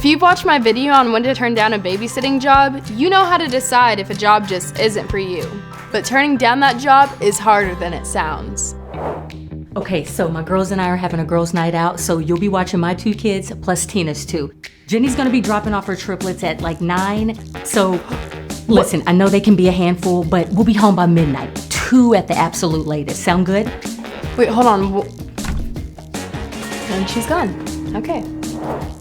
If you've watched my video on when to turn down a babysitting job, you know how to decide if a job just isn't for you. But turning down that job is harder than it sounds. Okay, so my girls and I are having a girls' night out, so you'll be watching my 2 kids plus Tina's 2. Jenny's gonna be dropping off her triplets at like 9, so listen, I know they can be a handful, but we'll be home by midnight. 2 at the absolute latest. Sound good? Wait, hold on. And she's gone. Okay.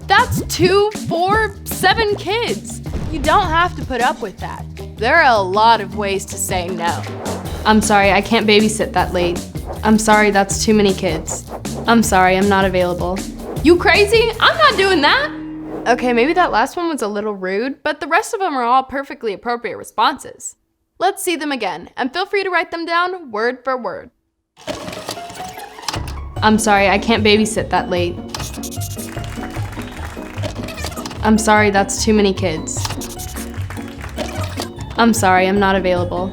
That's 2, 4, 7 kids. You don't have to put up with that. There are a lot of ways to say no. I'm sorry, I can't babysit that late. I'm sorry, that's too many kids. I'm sorry, I'm not available. You crazy? I'm not doing that. Okay, maybe that last one was a little rude, but the rest of them are all perfectly appropriate responses. Let's see them again, and feel free to write them down word for word. I'm sorry, I can't babysit that late. I'm sorry, that's too many kids. I'm sorry, I'm not available.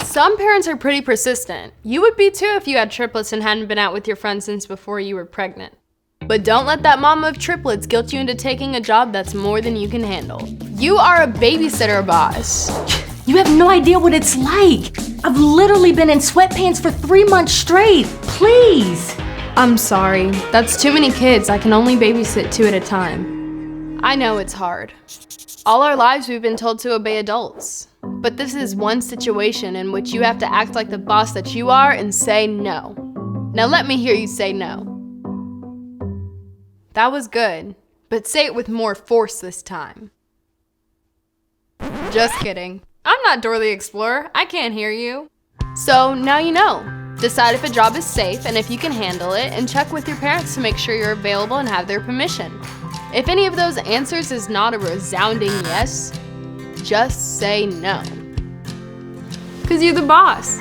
Some parents are pretty persistent. You would be too if you had triplets and hadn't been out with your friends since before you were pregnant. But don't let that mama of triplets guilt you into taking a job that's more than you can handle. You are a babysitter boss. You have no idea what it's like. I've literally been in sweatpants for 3 months straight. Please. I'm sorry, that's too many kids. I can only babysit 2 at a time. I know it's hard. All our lives we've been told to obey adults. But this is one situation in which you have to act like the boss that you are and say no. Now let me hear you say no. That was good, but say it with more force this time. Just kidding. I'm not Dora the Explorer. I can't hear you. So now you know. Decide if a job is safe and if you can handle it, and check with your parents to make sure you're available and have their permission. If any of those answers is not a resounding yes, just say no. 'Cause you're the boss.